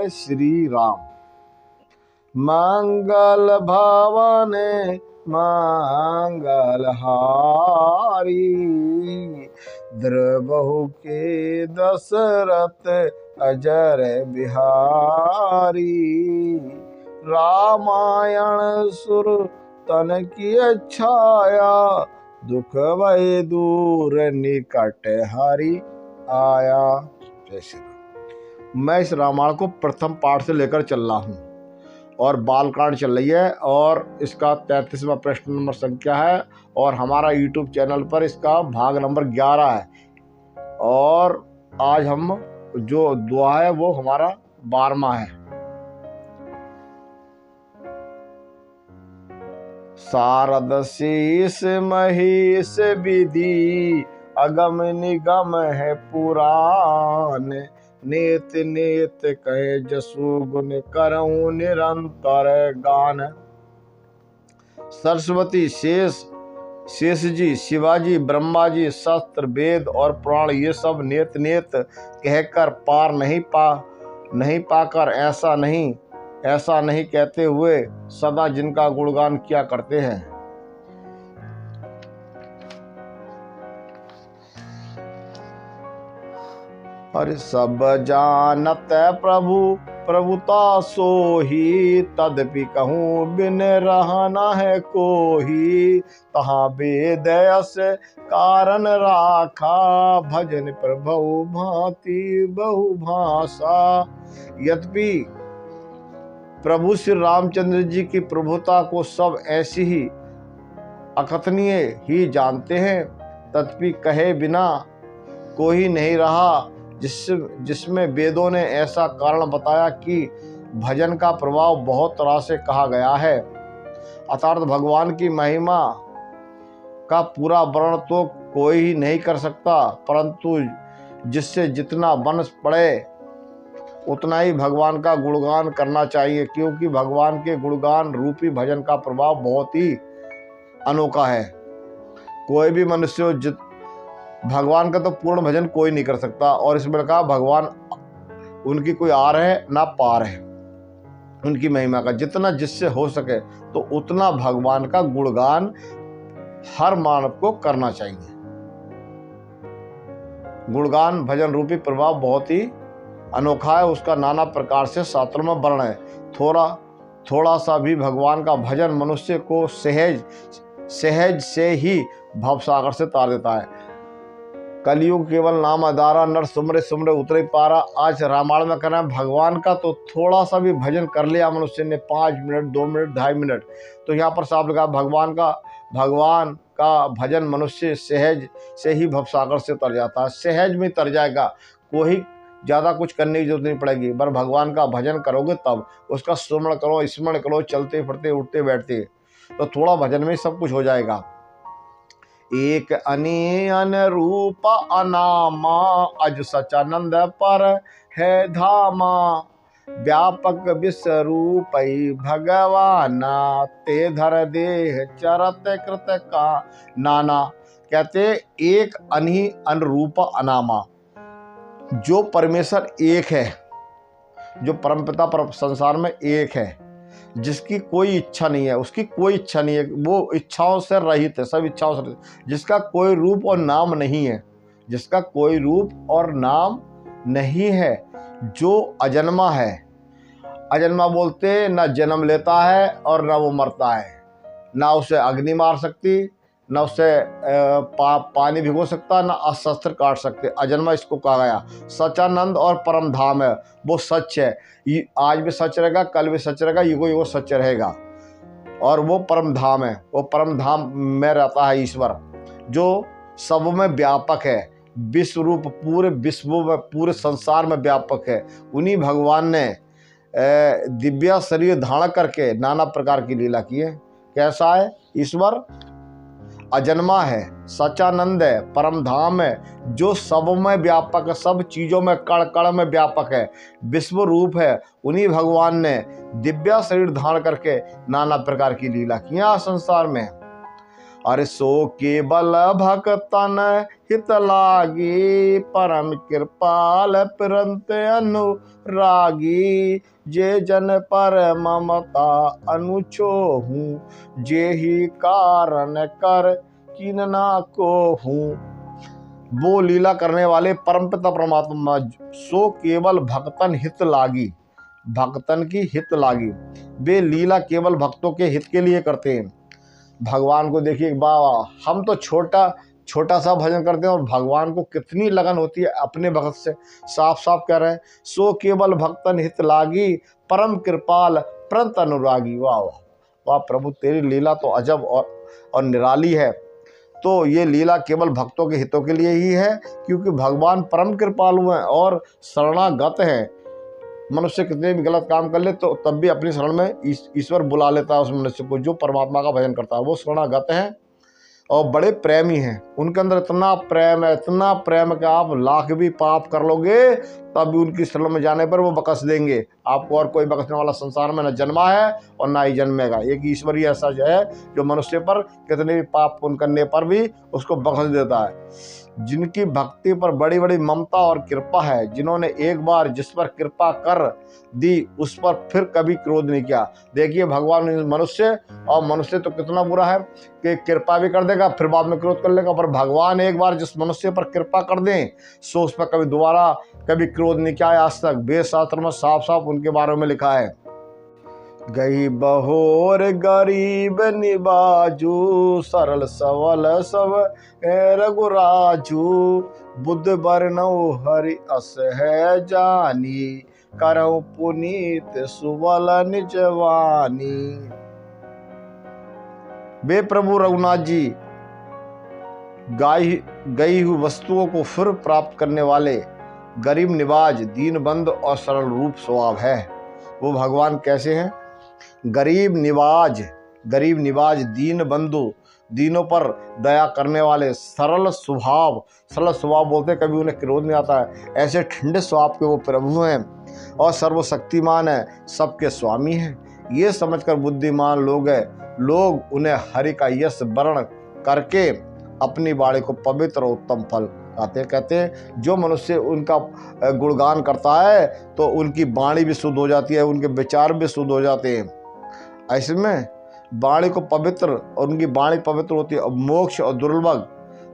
श्री राम। मंगल भवन मंगल हारी, द्रबहु के दशरथ अजर बिहारी। रामायण सुर तन की छाया, दुख भय दूर निकट हरि आया। जय श्री राम। मैं इस रामायण को प्रथम पाठ से लेकर चल रहा हूँ और बालकांड चल रही है और इसका 33वां प्रश्न नंबर संख्या है और हमारा YouTube चैनल पर इसका भाग नंबर 11 है और आज हम जो दुआ है वो हमारा 12वां है। शारद शीस महिष विधि, अगम निगम है पुराण। नेत नेत कहे जसु गुण, करऊं निरंतर गान। सरस्वती, शेष जी, शिवाजी, ब्रह्मा जी, शास्त्र, वेद और पुराण ये सब नेत नेत कहकर पार नहीं पाकर ऐसा नहीं कहते हुए सदा जिनका गुणगान किया करते हैं। अरे सब जानत प्रभुता सोही, तदपि कहूँ बिन रहना है कोही। तहाँ वेद यस कारण राखा, भजन प्रभु भांति बहु भाषा। यद्यपि प्रभु श्री रामचंद्र जी की प्रभुता को सब ऐसी ही अकथनीय ही जानते हैं, तथापि कहे बिना कोई नहीं रहा जिसमें वेदों ने ऐसा कारण बताया कि भजन का प्रभाव बहुत तरह से कहा गया है। अर्थात भगवान की महिमा का पूरा वर्णन तो कोई ही नहीं कर सकता, परंतु जिससे जितना बन पड़े उतना ही भगवान का गुणगान करना चाहिए, क्योंकि भगवान के गुणगान रूपी भजन का प्रभाव बहुत ही अनोखा है। कोई भी मनुष्य भगवान का तो पूर्ण भजन कोई नहीं कर सकता और इसमें कहा भगवान उनकी कोई आर है ना पार है। उनकी महिमा का जितना जिससे हो सके तो उतना भगवान का गुणगान हर मानव को करना चाहिए। गुणगान भजन रूपी प्रभाव बहुत ही अनोखा है, उसका नाना प्रकार से शास्त्रों में वर्णन है। थोड़ा सा भी भगवान का भजन मनुष्य को सहज से ही भवसागर से तार देता है। कलयुग केवल नाम आधारा, नर सुमरे सुमरे उतरे पारा। आज रामायण में कहना है भगवान का तो थोड़ा सा भी भजन कर लिया मनुष्य ने, 5 मिनट 2 मिनट 2.5 मिनट, तो यहाँ पर साफ लिखा भगवान का भजन मनुष्य सहज से ही भवसागर से तर जाता है। सहज में तर जाएगा, कोई ज़्यादा कुछ करने की जरूरत नहीं पड़ेगी। पर भगवान का भजन करोगे तब उसका स्मरण करो, चलते फिरते उठते बैठते, तो थोड़ा भजन में सब कुछ हो जाएगा। एक अनियन रूप अनामा, अज सचानंद पर है धामा। व्यापक विश्व रूप भगवाना, ते धर देह चरत कृत का नाना। कहते एक अनुरूप अनामा, जो परमेश्वर एक है, जो परमपिता पर संसार में एक है, जिसकी कोई इच्छा नहीं है, उसकी कोई इच्छा नहीं है, वो इच्छाओं से रहित है, सब इच्छाओं से रहित, जिसका कोई रूप और नाम नहीं है, जिसका कोई रूप और नाम नहीं है, जो अजन्मा है। अजन्मा बोलते ना जन्म लेता है और ना वो मरता है, ना उसे अग्नि मार सकती, न उससे पानी भिगो सकता, न अस्त्र काट सकते। अजन्मा इसको कहा गया। सचानंद और परम धाम है, वो सच है, ये आज भी सच रहेगा, कल भी सच रहेगा, युगो सच रहेगा। और वो परम धाम है, वो परम धाम में रहता है ईश्वर, जो सब में व्यापक है, विश्व रूप पूरे विश्व में पूरे संसार में व्यापक है। उन्हीं भगवान ने दिव्य शरीर धारण करके नाना प्रकार की लीला की है। कैसा है ईश्वर? अजन्मा है, सचानंद है, परम धाम है, जो सब में व्यापक है, सब चीज़ों में कण कण में व्यापक है, विश्व रूप है। उन्हीं भगवान ने दिव्य शरीर धारण करके नाना प्रकार की लीला की संसार में। अरे सो केवल भक्तन हित लागी, परम कृपाल प्रंत अनुरागी। जे जन पर ममता अनुचोहूँ, जे ही कारण कर कीनना को हूँ। वो लीला करने वाले परमपिता परमात्मा सो केवल भक्तन हित लागी, भक्तन की हित लागी। वे लीला केवल भक्तों के हित के लिए करते हैं। भगवान को देखिए बाबा, हम तो छोटा सा भजन करते हैं और भगवान को कितनी लगन होती है अपने भक्त से। साफ साफ कह रहे हैं, सो केवल भक्तन हित लागी, परम कृपाल प्रंत अनुरागी। वाह वाह वाह प्रभु, तेरी लीला तो अजब और निराली है। तो ये लीला केवल भक्तों के हितों के लिए ही है, क्योंकि भगवान परम कृपालु हैं और शरणागत हैं। मनुष्य कितने भी गलत काम कर ले तो तब भी अपनी शरण में ईश्वर बुला लेता है उस मनुष्य को। जो परमात्मा का भजन करता है वो शरणागत हैं और बड़े प्रेमी हैं। उनके अंदर इतना प्रेम है, इतना प्रेम कि आप लाख भी पाप कर लोगे तब भी उनकी शरण में जाने पर वो बख्श देंगे आपको। और कोई बख्शने वाला संसार में न जन्मा है और ना ही जन्मेगा। एक ईश्वर ही ऐसा है जो मनुष्य पर कितने भी पाप पुण्य करने पर भी उसको बख्श देता है। जिनकी भक्ति पर बड़ी बड़ी ममता और कृपा है, जिन्होंने एक बार जिस पर कृपा कर दी उस पर फिर कभी क्रोध नहीं किया। देखिए भगवान मनुष्य, और मनुष्य तो कितना बुरा है कि कृपा भी कर देगा फिर बाद में क्रोध कर लेगा। पर भगवान एक बार जिस मनुष्य पर कृपा कर दें सो उस पर कभी दोबारा कभी क्रोध नहीं किया है आज तक। वेद शास्त्र में साफ साफ उनके बारे में लिखा है, गई बहोर गरीब निबाजू, सरल सवल सब रघुराजू। बुद्ध बरनऊ हरि अस है जानी, करऊ पुनीत सुबल निजवानी। वे प्रभु रघुनाथ जी गई हुई वस्तुओं को फिर प्राप्त करने वाले गरीब निवाज, दीनबंधु और सरल रूप स्वभाव है। वो भगवान कैसे हैं? गरीब निवाज दीन बंधु, दीनों पर दया करने वाले, सरल स्वभाव बोलते कभी उन्हें क्रोध नहीं आता है। ऐसे ठंडे स्वभाव के वो प्रभु हैं और सर्वशक्तिमान है, सबके स्वामी हैं। ये समझकर बुद्धिमान लोग उन्हें हरि का यश वर्ण करके अपनी वाणी को पवित्र और उत्तम फल कहते हैं। जो मनुष्य उनका गुणगान करता है तो उनकी वाणी भी शुद्ध हो जाती है, उनके विचार भी शुद्ध हो जाते हैं। ऐसे में वाणी को पवित्र, और उनकी वाणी पवित्र होती है और मोक्ष और दुर्लभ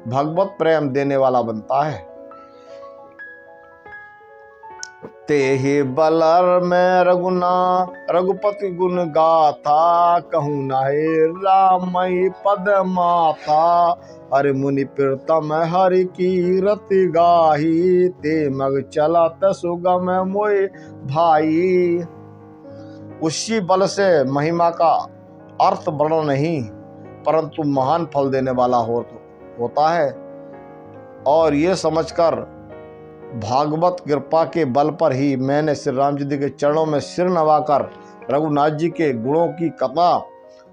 भगवत प्रेम देने वाला बनता है। तेहि बलर में रघुपति गुण गाथा, कहूँ नाहि रामई पद माथा। हरि मुनि प्रीतम हरि की रति गाही, ते मग चलत सुगम मोय भाई। उसी बल से महिमा का अर्थ वर्णन नहीं परंतु महान फल देने वाला होता है। और ये समझकर भागवत कृपा के बल पर ही मैंने श्री राम जी के चरणों में सिर नवाकर रघुनाथ जी के गुणों की कथा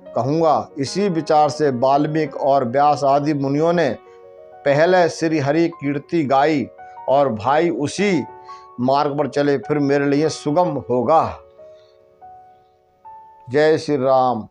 कहूँगा। इसी विचार से वाल्मीकि और व्यास आदि मुनियों ने पहले श्री हरि कीर्ति गाई और भाई उसी मार्ग पर चले, फिर मेरे लिए सुगम होगा। जय श्री राम।